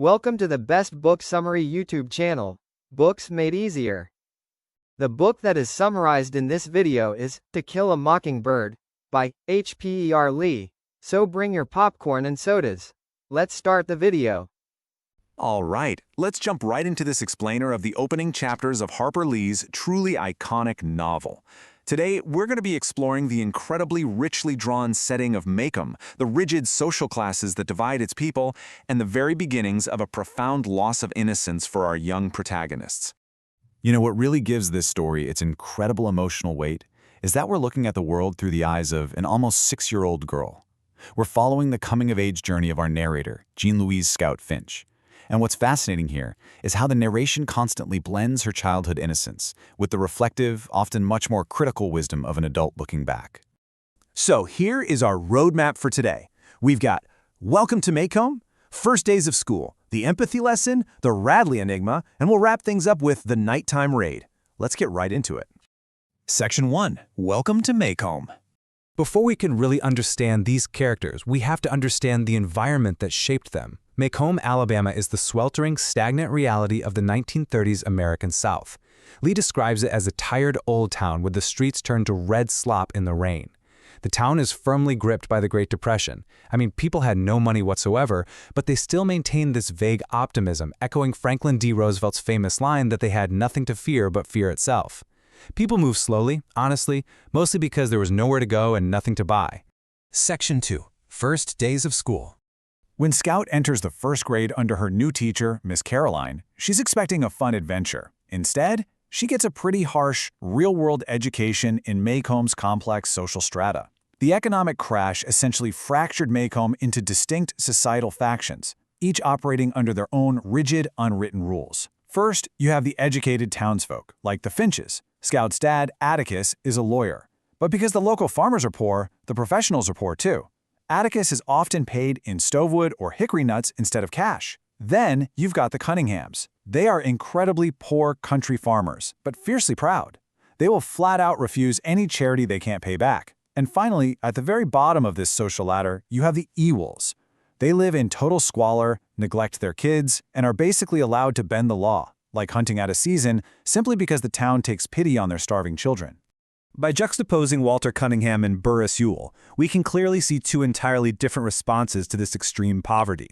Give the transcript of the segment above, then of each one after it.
Welcome to the best book summary YouTube channel, Books Made Easier. The book that is summarized in this video is To Kill a Mockingbird by Harper Lee. So bring your popcorn and sodas. Let's start the video. All right, let's jump right into this explainer of the opening chapters of Harper Lee's truly iconic novel. Today, we're going to be exploring the incredibly richly drawn setting of MAYCOMB, the rigid social classes that divide its people, and the very beginnings of a profound loss of innocence for our young protagonists. You know, what really gives this story its incredible emotional weight is that we're looking at the world through the eyes of an almost 6-year-old girl. We're following the coming-of-age journey of our narrator, Jean-Louise Scout Finch. And what's fascinating here is how the narration constantly blends her childhood innocence with the reflective, often much more critical wisdom of an adult looking back. So here is our roadmap for today. We've got Welcome to MAYCOMB, First Days of School, the Empathy Lesson, the Radley Enigma, and we'll wrap things up with the Nighttime Raid. Let's get right into it. Section 1. Welcome to MAYCOMB. Before we can really understand these characters, we have to understand the environment that shaped them. MAYCOMB, Alabama is the sweltering, stagnant reality of the 1930s American South. Lee describes it as a tired old town where the streets turn to red slop in the rain. The town is firmly gripped by the Great Depression. I mean, people had no money whatsoever, but they still maintained this vague optimism, echoing Franklin D. Roosevelt's famous line that they had nothing to fear but fear itself. People moved slowly, honestly, mostly because there was nowhere to go and nothing to buy. Section 2. First Days of School. When Scout enters the first grade under her new teacher, Miss Caroline, she's expecting a fun adventure. Instead, she gets a pretty harsh, real-world education in MAYCOMB's complex social strata. The economic crash essentially fractured MAYCOMB into distinct societal factions, each operating under their own rigid, unwritten rules. First, you have the educated townsfolk, like the Finches. Scout's dad, Atticus, is a lawyer. But because the local farmers are poor, the professionals are poor too. Atticus is often paid in stovewood or hickory nuts instead of cash. Then you've got the Cunninghams. They are incredibly poor country farmers, but fiercely proud. They will flat out refuse any charity they can't pay back. And finally, at the very bottom of this social ladder, you have the Ewells. They live in total squalor, neglect their kids, and are basically allowed to bend the law, like hunting out of season, simply because the town takes pity on their starving children. By juxtaposing Walter Cunningham and Burris Ewell, we can clearly see two entirely different responses to this extreme poverty.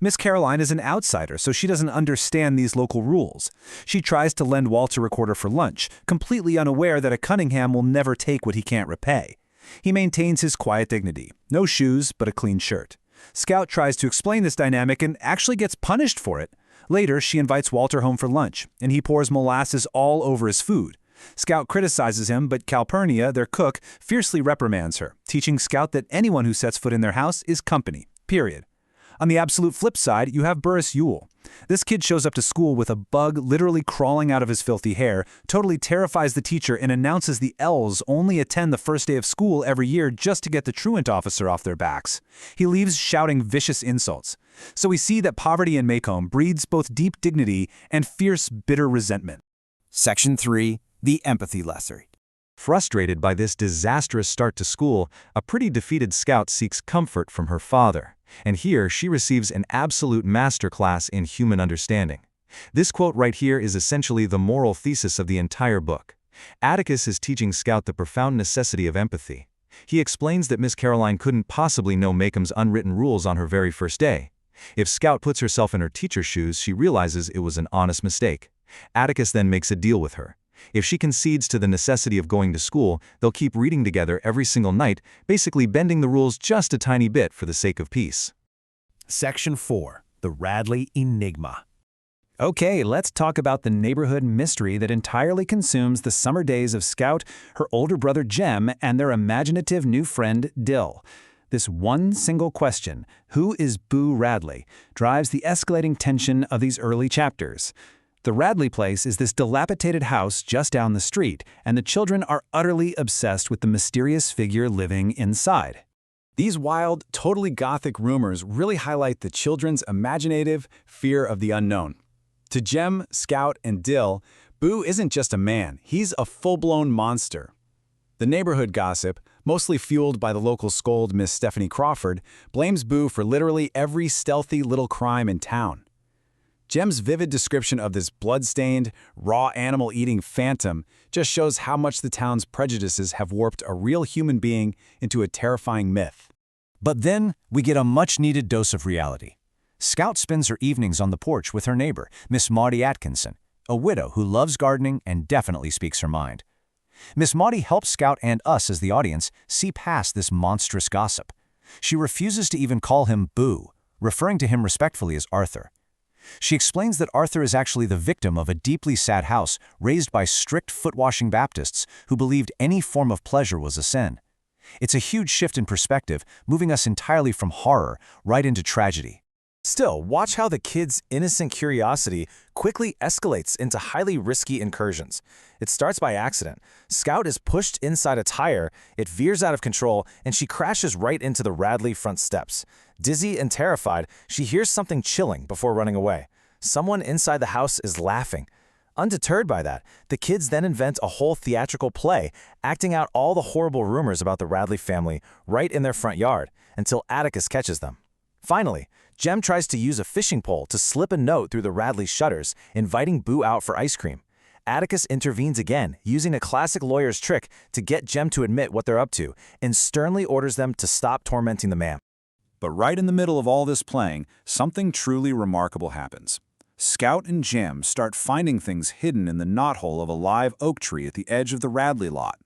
Miss Caroline is an outsider, so she doesn't understand these local rules. She tries to lend Walter a quarter for lunch, completely unaware that a Cunningham will never take what he can't repay. He maintains his quiet dignity, no shoes but a clean shirt. Scout tries to explain this dynamic and actually gets punished for it. Later, she invites Walter home for lunch, and he pours molasses all over his food. Scout criticizes him, but Calpurnia, their cook, fiercely reprimands her, teaching Scout that anyone who sets foot in their house is company, period. On the absolute flip side, you have Burris Ewell. This kid shows up to school with a bug literally crawling out of his filthy hair, totally terrifies the teacher, and announces the L's only attend the first day of school every year just to get the truant officer off their backs. He leaves shouting vicious insults. So we see that poverty in MAYCOMB breeds both deep dignity and fierce, bitter resentment. Section 3. The Empathy Lesson. Frustrated by this disastrous start to school, a pretty defeated Scout seeks comfort from her father. And here she receives an absolute masterclass in human understanding. This quote right here is essentially the moral thesis of the entire book. Atticus is teaching Scout the profound necessity of empathy. He explains that Miss Caroline couldn't possibly know MAYCOMB's unwritten rules on her very first day. If Scout puts herself in her teacher's shoes, she realizes it was an honest mistake. Atticus then makes a deal with her. If she concedes to the necessity of going to school, they'll keep reading together every single night, basically bending the rules just a tiny bit for the sake of peace. Section 4. The Radley Enigma. Okay, let's talk about the neighborhood mystery that entirely consumes the summer days of Scout, her older brother Jem, and their imaginative new friend Dill. This one single question, who is Boo Radley, drives the escalating tension of these early chapters. The Radley place is this dilapidated house just down the street, and the children are utterly obsessed with the mysterious figure living inside. These wild, totally gothic rumors really highlight the children's imaginative fear of the unknown. To Jem, Scout, and Dill, Boo isn't just a man, he's a full-blown monster. The neighborhood gossip, mostly fueled by the local scold Miss Stephanie Crawford, blames Boo for literally every stealthy little crime in town. Jem's vivid description of this blood-stained, raw animal-eating phantom just shows how much the town's prejudices have warped a real human being into a terrifying myth. But then we get a much-needed dose of reality. Scout spends her evenings on the porch with her neighbor, Miss Maudie Atkinson, a widow who loves gardening and definitely speaks her mind. Miss Maudie helps Scout and us as the audience see past this monstrous gossip. She refuses to even call him Boo, referring to him respectfully as Arthur. She explains that Arthur is actually the victim of a deeply sad house raised by strict foot-washing Baptists who believed any form of pleasure was a sin. It's a huge shift in perspective, moving us entirely from horror right into tragedy. Still, watch how the kid's innocent curiosity quickly escalates into highly risky incursions. It starts by accident. Scout is pushed inside a tire, it veers out of control, and she crashes right into the Radley front steps. Dizzy and terrified, she hears something chilling before running away. Someone inside the house is laughing. Undeterred by that, the kids then invent a whole theatrical play, acting out all the horrible rumors about the Radley family right in their front yard, until Atticus catches them. Finally, Jem tries to use a fishing pole to slip a note through the Radley shutters, inviting Boo out for ice cream. Atticus intervenes again, using a classic lawyer's trick to get Jem to admit what they're up to, and sternly orders them to stop tormenting the man. But right in the middle of all this playing, something truly remarkable happens. Scout and Jem start finding things hidden in the knothole of a live oak tree at the edge of the Radley lot.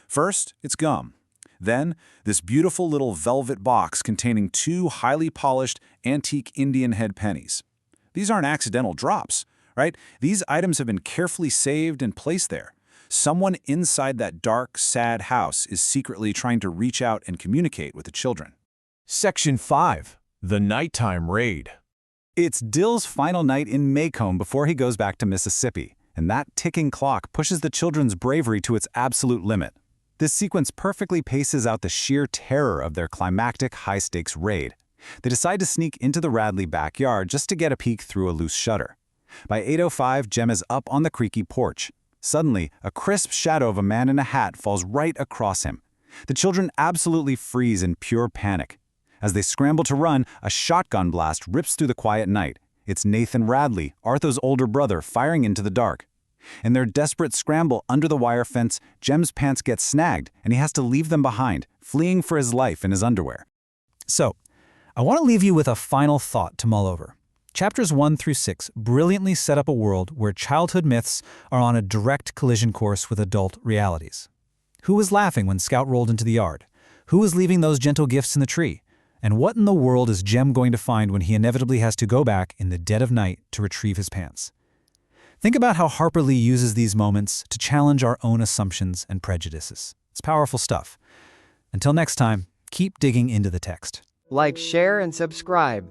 First, it's gum. Then, this beautiful little velvet box containing 2 highly polished antique Indian head pennies. These aren't accidental drops, right? These items have been carefully saved and placed there. Someone inside that dark, sad house is secretly trying to reach out and communicate with the children. Section 5. The Nighttime Raid. It's Dill's final night in MAYCOMB before he goes back to Mississippi, and that ticking clock pushes the children's bravery to its absolute limit. This sequence perfectly paces out the sheer terror of their climactic high-stakes raid. They decide to sneak into the Radley backyard just to get a peek through a loose shutter. By 8:05, Jem is up on the creaky porch. Suddenly, a crisp shadow of a man in a hat falls right across him. The children absolutely freeze in pure panic. As they scramble to run, a shotgun blast rips through the quiet night. It's Nathan Radley, Arthur's older brother, firing into the dark. In their desperate scramble under the wire fence, Jem's pants get snagged, and he has to leave them behind, fleeing for his life in his underwear. So, I want to leave you with a final thought to mull over. Chapters 1 through 6 brilliantly set up a world where childhood myths are on a direct collision course with adult realities. Who was laughing when Scout rolled into the yard? Who was leaving those gentle gifts in the tree? And what in the world is Jem going to find when he inevitably has to go back in the dead of night to retrieve his pants? Think about how Harper Lee uses these moments to challenge our own assumptions and prejudices. It's powerful stuff. Until next time, keep digging into the text. Like, share, and subscribe.